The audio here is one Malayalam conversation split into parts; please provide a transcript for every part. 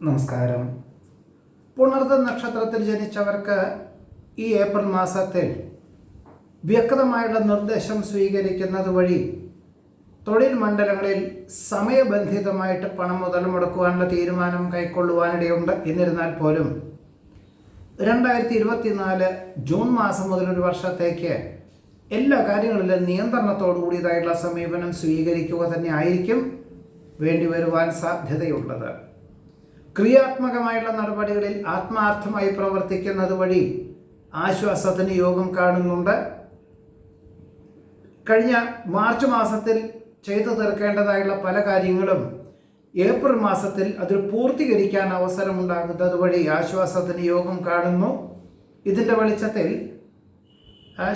നമസ്കാരം. പുണർദ നക്ഷത്രത്തിൽ ജനിച്ചവർക്ക് ഈ ഏപ്രിൽ മാസത്തിൽ വ്യക്തമായുള്ള നിർദ്ദേശം സ്വീകരിക്കുന്നത് വഴി തൊഴിൽ മണ്ഡലങ്ങളിൽ സമയബന്ധിതമായിട്ട് പണം മുതൽ മുടക്കുവാനുള്ള തീരുമാനം കൈക്കൊള്ളുവാനിടയുണ്ട്. എന്നിരുന്നാൽ പോലും 2024 ജൂൺ മാസം മുതൽ ഒരു വർഷത്തേക്ക് എല്ലാ കാര്യങ്ങളിലും നിയന്ത്രണത്തോടു കൂടിയതായിട്ടുള്ള സമീപനം സ്വീകരിക്കുക തന്നെ ആയിരിക്കും വേണ്ടി വരുവാൻ സാധ്യതയുള്ളത്. ക്രിയാത്മകമായുള്ള നടപടികളിൽ ആത്മാർത്ഥമായി പ്രവർത്തിക്കുന്നത് വഴി ആശ്വാസത്തിന് യോഗം കാണുന്നുണ്ട്. കഴിഞ്ഞ മാർച്ച് മാസത്തിൽ ചെയ്തു തീർക്കേണ്ടതായുള്ള പല കാര്യങ്ങളും ഏപ്രിൽ മാസത്തിൽ അതിൽ പൂർത്തീകരിക്കാൻ അവസരമുണ്ടാകുന്നത് വഴി ആശ്വാസത്തിന് യോഗം കാണുന്നു. ഇതിൻ്റെ വെളിച്ചത്തിൽ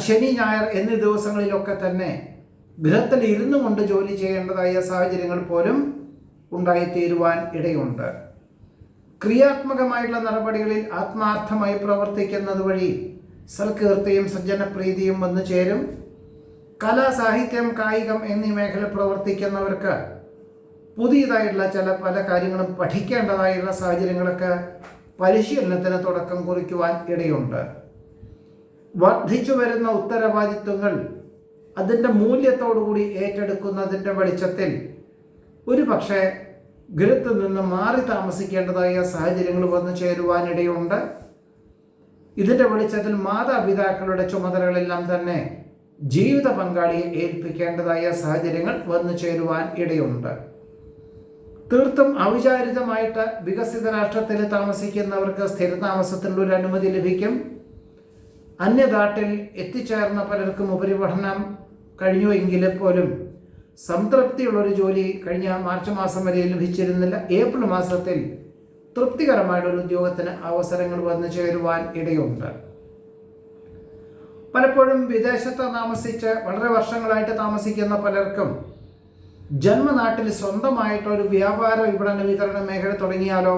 ശനി, ഞായർ എന്നീ ദിവസങ്ങളിലൊക്കെ തന്നെ ഗൃഹത്തിൽ ഇരുന്നു കൊണ്ട് ജോലി ചെയ്യേണ്ടതായ സാഹചര്യങ്ങൾ പോലും ഉണ്ടായിത്തീരുവാൻ ഇടയുണ്ട്. ക്രിയാത്മകമായിട്ടുള്ള നടപടികളിൽ ആത്മാർത്ഥമായി പ്രവർത്തിക്കുന്നത് വഴി സൽകീർത്തിയും സജ്ജനപ്രീതിയും വന്നു ചേരും. കല, സാഹിത്യം, കായികം എന്നീ മേഖല പ്രവർത്തിക്കുന്നവർക്ക് പുതിയതായിട്ടുള്ള പല കാര്യങ്ങളും പഠിക്കേണ്ടതായുള്ള സാഹചര്യങ്ങളൊക്കെ പരിശീലനത്തിന് തുടക്കം കുറിക്കുവാൻ ഇടയുണ്ട്. വർദ്ധിച്ചു വരുന്ന ഉത്തരവാദിത്വങ്ങൾ അതിൻ്റെ മൂല്യത്തോടുകൂടി ഏറ്റെടുക്കുന്നതിൻ്റെ വെളിച്ചത്തിൽ ഒരു പക്ഷേ ഗൃഹത്തിൽ നിന്ന് മാറി താമസിക്കേണ്ടതായ സാഹചര്യങ്ങൾ വന്നു ചേരുവാനിടയുണ്ട്. ഇതിൻ്റെ വെളിച്ചത്തിൽ മാതാപിതാക്കളുടെ ചുമതലകളെല്ലാം തന്നെ ജീവിത പങ്കാളിയെ ഏൽപ്പിക്കേണ്ടതായ സാഹചര്യങ്ങൾ വന്നു ചേരുവാൻ ഇടയുണ്ട്. തീർത്തും അവിചാരിതമായിട്ട് വികസിത രാഷ്ട്രത്തിൽ താമസിക്കുന്നവർക്ക് സ്ഥിരതാമസത്തിനുള്ള ഒരു അനുമതി ലഭിക്കും. അന്യനാട്ടിൽ എത്തിച്ചേർന്ന പലർക്കും ഉപരിപഠനം കഴിഞ്ഞു എങ്കിൽ പോലും സംതൃപ്തിയുള്ളൊരു ജോലി കഴിഞ്ഞ മാർച്ച് മാസം വരെ ലഭിച്ചിരുന്നില്ല. ഏപ്രിൽ മാസത്തിൽ തൃപ്തികരമായിട്ടൊരു ഉദ്യോഗത്തിന് അവസരങ്ങൾ വന്നു ചേരുവാൻ ഇടയുണ്ട്. പലപ്പോഴും വിദേശത്ത് താമസിച്ച് വളരെ വർഷങ്ങളായിട്ട് താമസിക്കുന്ന പലർക്കും ജന്മനാട്ടിൽ സ്വന്തമായിട്ടൊരു വ്യാപാര വിപണന വിതരണ മേഖല തുടങ്ങിയാലോ,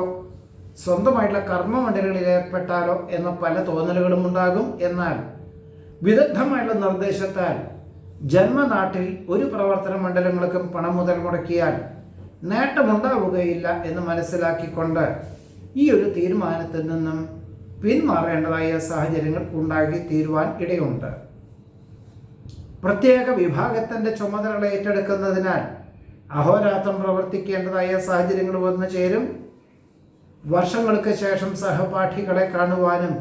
സ്വന്തമായിട്ടുള്ള കർമ്മമണ്ഡലങ്ങളിൽ ഏർപ്പെട്ടാലോ എന്ന പല തോന്നലുകളും ഉണ്ടാകും. എന്നാൽ വിദഗ്ധമായിട്ടുള്ള നിർദ്ദേശത്താൽ ജന്മനാട്ടിൽ ഒരു പ്രവർത്തന മണ്ഡലങ്ങൾക്കും പണം മുതൽ മുടക്കിയാൽ നേട്ടമുണ്ടാവുകയില്ല എന്ന് മനസ്സിലാക്കിക്കൊണ്ട് ഈ ഒരു തീരുമാനത്തിൽ നിന്നും പിന്മാറേണ്ടതായ സാഹചര്യങ്ങൾ ഉണ്ടാക്കി തീരുവാൻ ഇടയുണ്ട്. പ്രത്യേക വിഭാഗത്തിൻ്റെ ചുമതലകൾ ഏറ്റെടുക്കുന്നതിനാൽ അഹോരാത്രം പ്രവർത്തിക്കേണ്ടതായ സാഹചര്യങ്ങൾ വന്നു ചേരും. വർഷങ്ങൾക്ക് ശേഷം സഹപാഠികളെ കാണുവാനും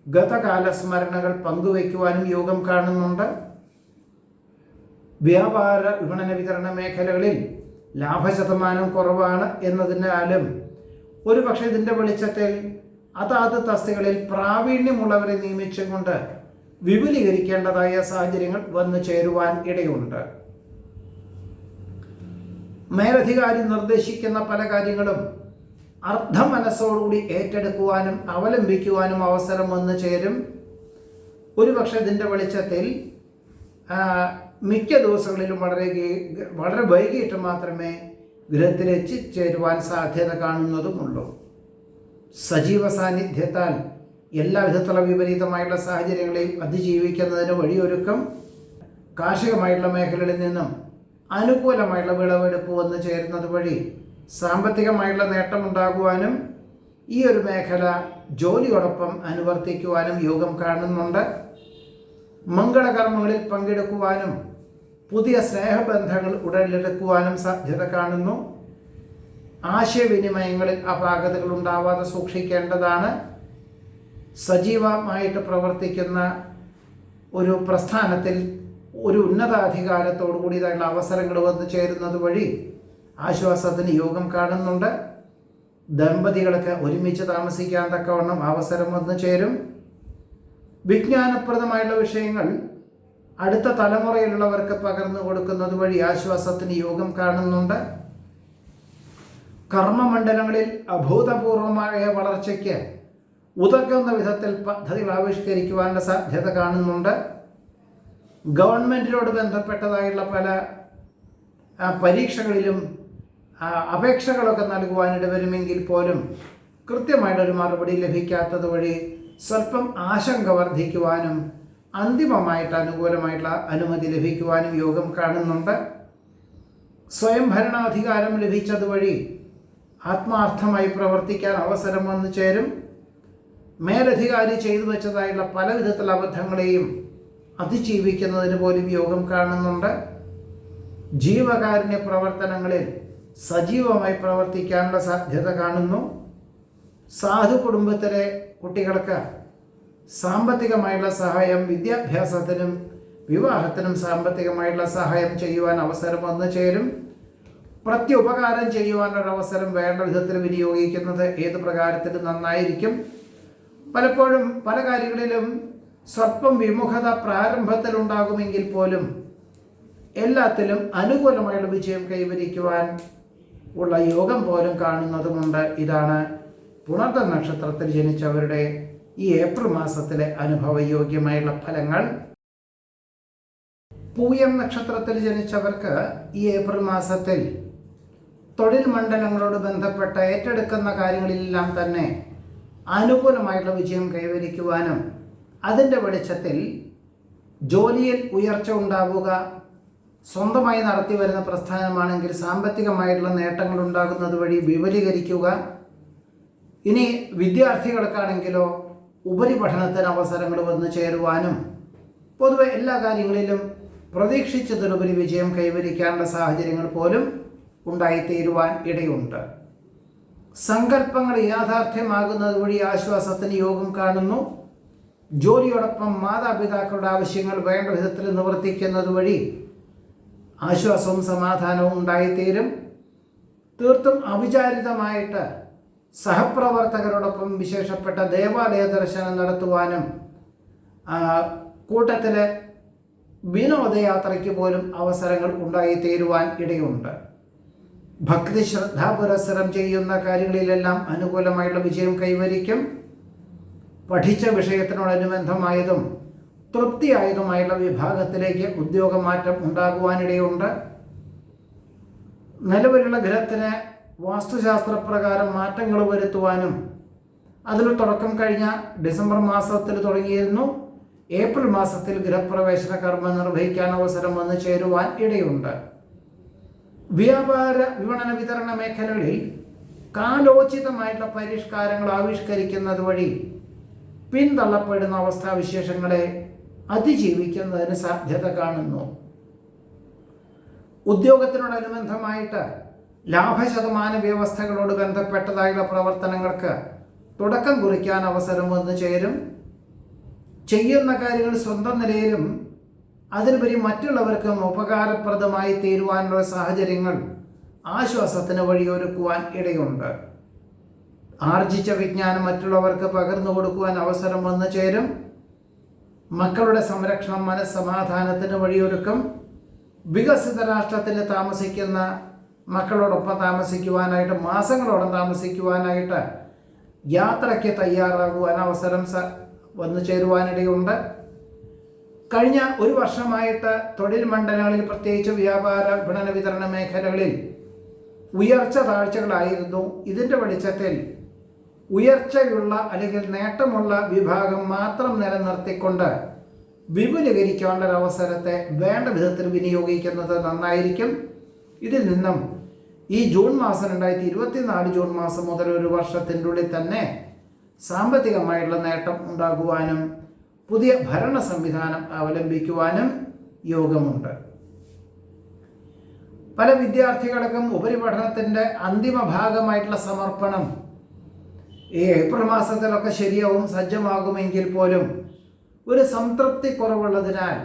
ഗതകാല സ്മരണകൾ പങ്കുവയ്ക്കുവാനും യോഗം കാണുന്നുണ്ട്. വ്യാപാര വിപണന വിതരണ മേഖലകളിൽ ലാഭശതമാനം കുറവാണ് എന്നതിനാലും ഒരുപക്ഷെ ഇതിൻ്റെ വെളിച്ചത്തിൽ അതാത് തസ്തികളിൽ പ്രാവീണ്യമുള്ളവരെ നിയമിച്ചുകൊണ്ട് വിപുലീകരിക്കേണ്ടതായ സാഹചര്യങ്ങൾ വന്നു ചേരുവാൻ ഇടയുണ്ട്. മേലധികാരി നിർദ്ദേശിക്കുന്ന പല കാര്യങ്ങളും അർദ്ധമനസ്സോടുകൂടി ഏറ്റെടുക്കുവാനും അവലംബിക്കുവാനും അവസരം വന്നു ചേരും. ഒരുപക്ഷെ ഇതിൻ്റെ വെളിച്ചത്തിൽ മിക്ക ദിവസങ്ങളിലും വളരെ വൈകിട്ട് മാത്രമേ ഗൃഹത്തിൽ എത്തിച്ചേരുവാൻ സാധ്യത കാണുന്നതുമുള്ളൂ. സജീവ സാന്നിധ്യത്താൽ എല്ലാ വിധത്തിലുള്ള വിപരീതമായിട്ടുള്ള സാഹചര്യങ്ങളെയും അതിജീവിക്കുന്നതിന് വഴിയൊരുക്കം. കാർഷികമായിട്ടുള്ള മേഖലകളിൽ നിന്നും അനുകൂലമായിട്ടുള്ള വിളവെടുപ്പ് വന്നു ചേരുന്നത് വഴി സാമ്പത്തികമായിട്ടുള്ള നേട്ടമുണ്ടാകുവാനും ഈ ഒരു മേഖല ജോലിയോടൊപ്പം അനുവർത്തിക്കുവാനും യോഗം കാണുന്നുണ്ട്. മംഗളകർമ്മങ്ങളിൽ പങ്കെടുക്കുവാനും പുതിയ സ്നേഹബന്ധങ്ങൾ ഉടലെടുക്കുവാനും സാധ്യത കാണുന്നു. ആശയവിനിമയങ്ങളിൽ അപാകതകൾ ഉണ്ടാവാതെ സൂക്ഷിക്കേണ്ടതാണ്. സജീവമായിട്ട് പ്രവർത്തിക്കുന്ന ഒരു പ്രസ്ഥാനത്തിൽ ഒരു ഉന്നതാധികാരത്തോടു കൂടിയതായുള്ള അവസരങ്ങൾ വന്നു ചേരുന്നത് വഴി ആശ്വാസത്തിന് യോഗം കാണുന്നുണ്ട്. ദമ്പതികൾക്ക് ഒരുമിച്ച് താമസിക്കാൻ തക്കവണ്ണം അവസരം വന്നു ചേരും. വിജ്ഞാനപ്രദമായുള്ള വിഷയങ്ങൾ അടുത്ത തലമുറയിലുള്ളവർക്ക് പകർന്നു കൊടുക്കുന്നത് വഴി ആശ്വാസത്തിന് യോഗം കാണുന്നുണ്ട്. കർമ്മമണ്ഡലങ്ങളിൽ അഭൂതപൂർവമായ വളർച്ചയ്ക്ക് ഉതകുന്ന വിധത്തിൽ പദ്ധതികൾ ആവിഷ്കരിക്കുവാനുള്ള സാധ്യത കാണുന്നുണ്ട്. ഗവൺമെൻറ്റിനോട് ബന്ധപ്പെട്ടതായുള്ള പല പരീക്ഷകളിലും അപേക്ഷകളൊക്കെ നൽകുവാനിട വരുമെങ്കിൽ പോലും കൃത്യമായിട്ടൊരു മറുപടി ലഭിക്കാത്തത് വഴി സ്വല്പം ആശങ്ക വർദ്ധിക്കുവാനും അന്തിമമായിട്ട് അനുകൂലമായിട്ടുള്ള അനുമതി ലഭിക്കുവാനും യോഗം കാണുന്നുണ്ട്. സ്വയംഭരണാധികാരം ലഭിച്ചതുവഴി ആത്മാർത്ഥമായി പ്രവർത്തിക്കാൻ അവസരം വന്നു ചേരും. മേലധികാരി ചെയ്തു വെച്ചതായുള്ള പല വിധത്തിലുള്ള അബദ്ധങ്ങളെയും അതിജീവിക്കുന്നതിന് പോലും യോഗം കാണുന്നുണ്ട്. ജീവകാരുണ്യ പ്രവർത്തനങ്ങളിൽ സജീവമായി പ്രവർത്തിക്കാനുള്ള സാധ്യത കാണുന്നു. സാധു കുടുംബത്തിലെ കുട്ടികൾക്ക് സാമ്പത്തികമായുള്ള സഹായം, വിദ്യാഭ്യാസത്തിനും വിവാഹത്തിനും സാമ്പത്തികമായുള്ള സഹായം ചെയ്യുവാൻ അവസരം വന്നു ചേരും. പ്രത്യുപകാരം ചെയ്യുവാനൊരവസരം വേണ്ട വിധത്തിൽ വിനിയോഗിക്കുന്നത് ഏത് പ്രകാരത്തിലും നന്നായിരിക്കും. പലപ്പോഴും പല കാര്യങ്ങളിലും സ്വല്പം വിമുഖത പ്രാരംഭത്തിലുണ്ടാകുമെങ്കിൽ പോലും എല്ലാത്തിലും അനുകൂലമായുള്ള വിജയം കൈവരിക്കുവാൻ ഉള്ള യോഗം പോലും കാണുന്നതുമുണ്ട്. ഇതാണ് പുണർദ നക്ഷത്രത്തിൽ ജനിച്ചവരുടെ ഈ ഏപ്രിൽ മാസത്തിലെ അനുഭവയോഗ്യമായുള്ള ഫലങ്ങൾ. പൂയം നക്ഷത്രത്തിൽ ജനിച്ചവർക്ക് ഈ ഏപ്രിൽ മാസത്തിൽ തൊഴിൽ മണ്ഡലങ്ങളോട് ബന്ധപ്പെട്ട ഏറ്റെടുക്കുന്ന കാര്യങ്ങളിലെല്ലാം തന്നെ അനുകൂലമായിട്ടുള്ള വിജയം കൈവരിക്കുവാനും അതിൻ്റെ വെളിച്ചത്തിൽ ജോലിയിൽ ഉയർച്ച ഉണ്ടാവുക, സ്വന്തമായി നടത്തി വരുന്ന പ്രസ്ഥാനമാണെങ്കിൽ സാമ്പത്തികമായിട്ടുള്ള നേട്ടങ്ങൾ ഉണ്ടാകുന്നത് വഴി വിപുലീകരിക്കുക. ഇനി വിദ്യാർത്ഥികൾക്കാണെങ്കിലോ ഉപരിപഠനത്തിന് അവസരങ്ങൾ വന്നു ചേരുവാനും പൊതുവെ എല്ലാ കാര്യങ്ങളിലും പ്രതീക്ഷിച്ചതിലുപരി വിജയം കൈവരിക്കാനുള്ള സാഹചര്യങ്ങൾ പോലും ഉണ്ടായിത്തീരുവാൻ ഇടയുണ്ട്. സങ്കല്പങ്ങൾ യാഥാർത്ഥ്യമാകുന്നത് വഴി ആശ്വാസത്തിന് യോഗം കാണുന്നു. ജോലിയോടൊപ്പം മാതാപിതാക്കളുടെ ആവശ്യങ്ങൾ വേണ്ട വിധത്തിൽ നിവർത്തിക്കുന്നത് വഴി ആശ്വാസവും സമാധാനവും ഉണ്ടായിത്തീരും. തീർത്തും അവിചാരിതമായിട്ട് സഹപ്രവർത്തകരോടൊപ്പം വിശേഷപ്പെട്ട ദേവാലയ ദർശനം നടത്തുവാനും കൂട്ടത്തിലെ വിനോദയാത്രയ്ക്ക് പോലും അവസരങ്ങൾ ഉണ്ടായിത്തീരുവാൻ ഇടയുണ്ട്. ഭക്തി ശ്രദ്ധാപുരസ്സരം ചെയ്യുന്ന കാര്യങ്ങളിലെല്ലാം അനുകൂലമായുള്ള വിജയം കൈവരിക്കും. പഠിച്ച വിഷയത്തിനോടനുബന്ധമായതും തൃപ്തിയായതുമായുള്ള വിഭാഗത്തിലേക്ക് ഉദ്യോഗമാറ്റം ഉണ്ടാകുവാനിടയുണ്ട്. നിലവിലുള്ള ഗ്രഹത്തിന് വാസ്തുശാസ്ത്രപ്രകാരം മാറ്റങ്ങൾ വരുത്തുവാനും അതിൽ തുടക്കം കഴിഞ്ഞ ഡിസംബർ മാസത്തിൽ തുടങ്ങിയിരുന്നു. ഏപ്രിൽ മാസത്തിൽ ഗൃഹപ്രവേശന കർമ്മം നിർവഹിക്കാൻ അവസരം വന്നു ചേരുവാൻ ഇടയുണ്ട്. വ്യാപാര വിപണന വിതരണ മേഖലകളിൽ കാലോചിതമായിട്ടുള്ള പരിഷ്കാരങ്ങൾ ആവിഷ്കരിക്കുന്നത് വഴി പിന്തള്ളപ്പെടുന്ന അവസ്ഥാവിശേഷങ്ങളെ അതിജീവിക്കുന്നതിന് സാധ്യത കാണുന്നു. ഉദ്യോഗത്തിനോടനുബന്ധമായിട്ട് ലാഭശതമാന വ്യവസ്ഥകളോട് ബന്ധപ്പെട്ടതായുള്ള പ്രവർത്തനങ്ങൾക്ക് തുടക്കം കുറിക്കാൻ അവസരം വന്നു ചേരും. ചെയ്യുന്ന കാര്യങ്ങൾ സ്വന്തം നിലയിലും അതിനുപരി മറ്റുള്ളവർക്കും ഉപകാരപ്രദമായി തീരുവാനുള്ള സാഹചര്യങ്ങൾ ആശ്വാസത്തിന് വഴിയൊരുക്കുവാൻ ഇടയുണ്ട്. ആർജിച്ച വിജ്ഞാനം മറ്റുള്ളവർക്ക് പകർന്നു കൊടുക്കുവാൻ അവസരം വന്നു ചേരും. മക്കളുടെ സംരക്ഷണം മനസ്സമാധാനത്തിന് വഴിയൊരുക്കും. വികസിത രാഷ്ട്രത്തിൽ താമസിക്കുന്ന മക്കളോടൊപ്പം താമസിക്കുവാനായിട്ട്, മാസങ്ങളോളം താമസിക്കുവാനായിട്ട് യാത്രയ്ക്ക് തയ്യാറാകുവാൻ അവസരം വന്നു ചേരുവാനിടയുണ്ട്. കഴിഞ്ഞ ഒരു വർഷമായിട്ട് തൊഴിൽ മണ്ഡലങ്ങളിൽ, പ്രത്യേകിച്ച് വ്യാപാര വിപണന വിതരണ മേഖലകളിൽ ഉയർച്ച താഴ്ചകളായിരുന്നു. ഇതിൻ്റെ വെളിച്ചത്തിൽ ഉയർച്ചയുള്ള അല്ലെങ്കിൽ നേട്ടമുള്ള വിഭാഗം മാത്രം നിലനിർത്തിക്കൊണ്ട് വിപുലീകരിക്കേണ്ട ഒരവസരത്തെ വേണ്ട വിധത്തിൽ വിനിയോഗിക്കുന്നത് നന്നായിരിക്കും. ഇതിൽ നിന്നും ഈ ജൂൺ മാസം 2024 ജൂൺ മാസം മുതൽ ഒരു വർഷത്തിൻ്റെ ഉള്ളിൽ തന്നെ സാമ്പത്തികമായിട്ടുള്ള നേട്ടം ഉണ്ടാകുവാനും പുതിയ ഭരണ സംവിധാനം അവലംബിക്കുവാനും യോഗമുണ്ട്. പല വിദ്യാർത്ഥികൾക്കും ഉപരിപഠനത്തിൻ്റെ അന്തിമ ഭാഗമായിട്ടുള്ള സമർപ്പണം ഈ ഏപ്രിൽ മാസത്തിലൊക്കെ ശരിയാവും, സജ്ജമാകുമെങ്കിൽ പോലും ഒരു സംതൃപ്തി കുറവുള്ളതിനാൽ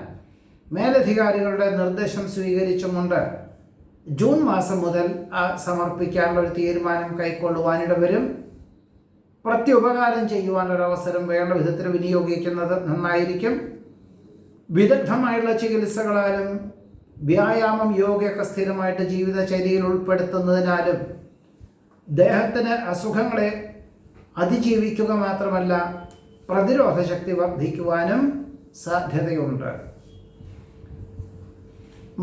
മേലധികാരികളുടെ നിർദ്ദേശം സ്വീകരിച്ചുകൊണ്ട് ജൂൺ മാസം മുതൽ സമർപ്പിക്കാനുള്ള ഒരു തീരുമാനം കൈക്കൊള്ളുവാനിട വരും. പ്രത്യുപകാരം ചെയ്യുവാനൊരവസരം വേണ്ട വിധത്തിൽ വിനിയോഗിക്കുന്നത് നന്നായിരിക്കും. വിദഗ്ധമായുള്ള ചികിത്സകളാലും വ്യായാമം, യോഗയൊക്കെ സ്ഥിരമായിട്ട് ജീവിതചര്യയിൽ ഉൾപ്പെടുത്തുന്നതിനാലും ദേഹത്തിന് അസുഖങ്ങളെ അതിജീവിക്കുക മാത്രമല്ല പ്രതിരോധ ശക്തി വർദ്ധിക്കുവാനും സാധ്യതയുണ്ട്.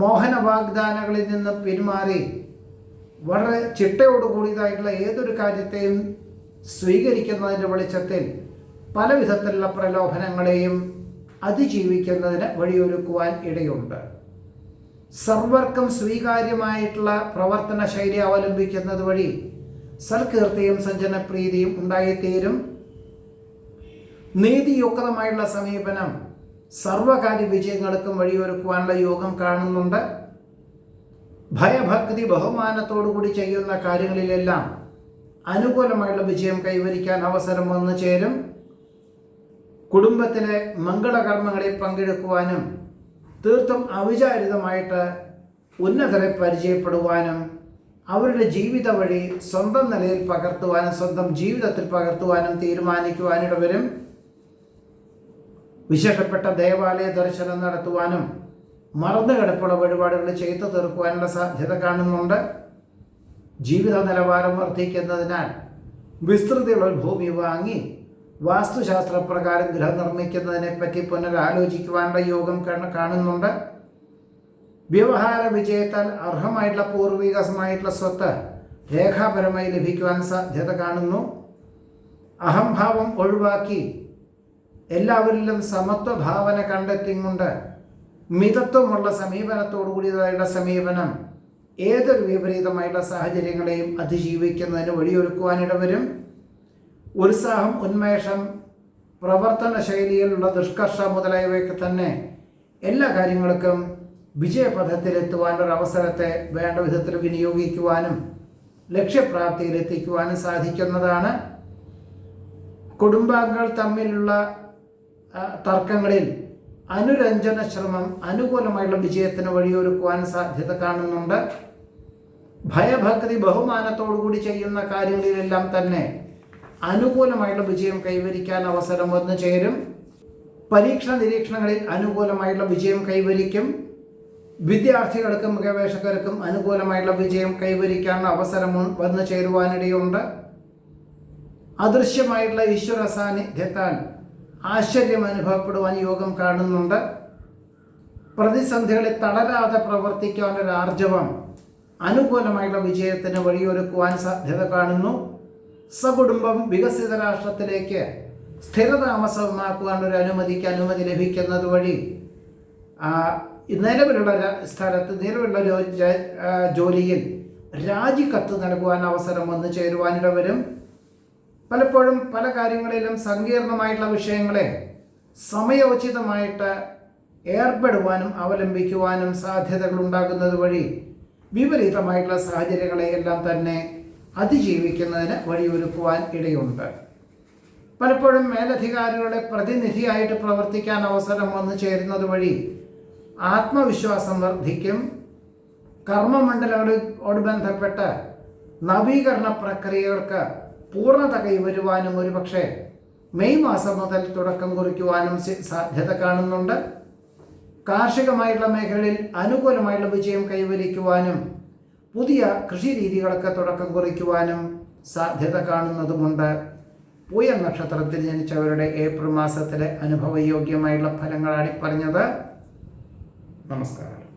മോഹന വാഗ്ദാനങ്ങളിൽ നിന്ന് പിന്മാറി വളരെ ചിട്ടയോടുകൂടിയതായിട്ടുള്ള ഏതൊരു കാര്യത്തെയും സ്വീകരിക്കുന്നതിൻ്റെ വെളിച്ചത്തിൽ പല വിധത്തിലുള്ള പ്രലോഭനങ്ങളെയും അതിജീവിക്കുന്നതിന് വഴിയൊരുക്കുവാൻ ഇടയുണ്ട്. സർവർക്കും സ്വീകാര്യമായിട്ടുള്ള പ്രവർത്തന ശൈലി അവലംബിക്കുന്നത് വഴി സൽകീർത്തിയും സജ്ജനപ്രീതിയും ഉണ്ടായിത്തീരും. നീതിയുക്തമായുള്ള സമീപനം സർവകാര്യ വിജയങ്ങൾക്കും വഴിയൊരുക്കുവാനുള്ള യോഗം കാണുന്നുണ്ട്. ഭയഭക്തി ബഹുമാനത്തോടുകൂടി ചെയ്യുന്ന കാര്യങ്ങളിലെല്ലാം അനുകൂലമായുള്ള വിജയം കൈവരിക്കാൻ അവസരം വന്നു ചേരും. കുടുംബത്തിലെ മംഗളകർമ്മങ്ങളിൽ പങ്കെടുക്കുവാനും തീർത്തും അവിചാരിതമായിട്ട് ഉന്നതരെ പരിചയപ്പെടുവാനും അവരുടെ ജീവിത വഴി സ്വന്തം നിലയിൽ പകർത്തുവാനും സ്വന്തം ജീവിതത്തിൽ പകർത്തുവാനും തീരുമാനിക്കുവാനിട വരും. വിശേഷപ്പെട്ട ദേവാലയ ദർശനം നടത്തുവാനും മറന്നുകിടപ്പുള്ള വഴിപാടുകൾ ചെയ്തു തീർക്കുവാനുള്ള സാധ്യത കാണുന്നുണ്ട്. ജീവിത നിലവാരം വർദ്ധിക്കുന്നതിനാൽ വിസ്തൃതിയുള്ള ഒരു ഭൂമി വാങ്ങി വാസ്തുശാസ്ത്രപ്രകാരം ഗൃഹം നിർമ്മിക്കുന്നതിനെ പറ്റി പുനരാലോചിക്കുവാനുള്ള യോഗം കാണുന്നുണ്ട്. വ്യവഹാര വിജയത്താൽ അർഹമായിട്ടുള്ള പൂർവികമായിട്ടുള്ള സ്വത്ത് രേഖാപരമായി ലഭിക്കുവാൻ സാധ്യത കാണുന്നു. അഹംഭാവം ഒഴിവാക്കി എല്ലാവരിലും സമത്വ ഭാവന കണ്ടെത്തിക്കൊണ്ട് മിതത്വമുള്ള സമീപനത്തോടു കൂടിയതായുള്ള സമീപനം ഏതൊരു വിപരീതമായിട്ടുള്ള സാഹചര്യങ്ങളെയും അതിജീവിക്കുന്നതിന് വഴിയൊരുക്കുവാനിടവരും. ഉത്സാഹം, ഉന്മേഷം, പ്രവർത്തന ശൈലിയിലുള്ള ദുഷ്കർഷ മുതലായവയൊക്കെ തന്നെ എല്ലാ കാര്യങ്ങൾക്കും വിജയപഥത്തിലെത്തുവാനുള്ള അവസരത്തെ വേണ്ട വിധത്തിൽ വിനിയോഗിക്കുവാനും ലക്ഷ്യപ്രാപ്തിയിലെത്തിക്കുവാനും സാധിക്കുന്നതാണ്. കുടുംബാംഗങ്ങൾ തമ്മിലുള്ള തർക്കങ്ങളിൽ അനുരഞ്ജന ശ്രമം അനുകൂലമായുള്ള വിജയത്തിന് വഴിയൊരുക്കുവാൻ സാധ്യത കാണുന്നുണ്ട്. ഭയഭക്തി ബഹുമാനത്തോടുകൂടി ചെയ്യുന്ന കാര്യങ്ങളിലെല്ലാം തന്നെ അനുകൂലമായുള്ള വിജയം കൈവരിക്കാൻ അവസരം വന്നു ചേരും. പരീക്ഷണ നിരീക്ഷണങ്ങളിൽ അനുകൂലമായുള്ള വിജയം കൈവരിക്കും. വിദ്യാർത്ഥികൾക്കും ഗവേഷകർക്കും അനുകൂലമായുള്ള വിജയം കൈവരിക്കാൻ അവസരം വന്നു ചേരുവാനിടയുണ്ട്. അദൃശ്യമായിട്ടുള്ള ഈശ്വര സാന്നിധ്യത്താൽ ആശ്ചര്യം അനുഭവപ്പെടുവാൻ യോഗം കാണുന്നുണ്ട്. പ്രതിസന്ധികളിൽ തളരാതെ പ്രവർത്തിക്കാനൊരു ആർജവം അനുകൂലമായുള്ള വിജയത്തിന് വഴിയൊരുക്കുവാൻ സാധ്യത കാണുന്നു. സകുടുംബം വികസിത രാഷ്ട്രത്തിലേക്ക് സ്ഥിരതാമസമാക്കുവാനൊരു അനുമതി ലഭിക്കുന്നത് വഴി നിലവിലുള്ള സ്ഥലത്ത് നിലവിലുള്ള ജോലിയിൽ രാജിക്കത്ത് നൽകുവാൻ അവസരം വന്നു ചേരുവാനിടവരും. പലപ്പോഴും പല കാര്യങ്ങളിലും സങ്കീർണമായിട്ടുള്ള വിഷയങ്ങളെ സമയോചിതമായിട്ട് ഏർപ്പെടുവാനും അവലംബിക്കുവാനും സാധ്യതകൾ ഉണ്ടാകുന്നത് വഴി വിപരീതമായിട്ടുള്ള സാഹചര്യങ്ങളെ എല്ലാം തന്നെ അതിജീവിക്കുന്നതിന് വഴിയൊരുക്കുവാൻ ഇടയുണ്ട്. പലപ്പോഴും മേലധികാരികളുടെ പ്രതിനിധിയായിട്ട് പ്രവർത്തിക്കാൻ അവസരം വന്നു ചേരുന്നത് വഴി ആത്മവിശ്വാസം വർദ്ധിക്കും. കർമ്മമണ്ഡലങ്ങളോട് ബന്ധപ്പെട്ട് നവീകരണ പ്രക്രിയകൾക്ക് പൂർണ്ണത കൈവരുവാനും ഒരുപക്ഷെ മെയ് മാസം മുതൽ തുടക്കം കുറിക്കുവാനും സാധ്യത കാണുന്നുണ്ട്. കാർഷികമായിട്ടുള്ള മേഖലയിൽ അനുകൂലമായിട്ടുള്ള വിജയം കൈവരിക്കുവാനും പുതിയ കൃഷി രീതികൾക്ക് തുടക്കം കുറിക്കുവാനും സാധ്യത കാണുന്നതുകൊണ്ട് പൂയ നക്ഷത്രത്തിൽ ജനിച്ചവരുടെ ഏപ്രിൽ മാസത്തിലെ അനുഭവയോഗ്യമായിട്ടുള്ള ഫലങ്ങളാണ് പറഞ്ഞത്. നമസ്കാരം.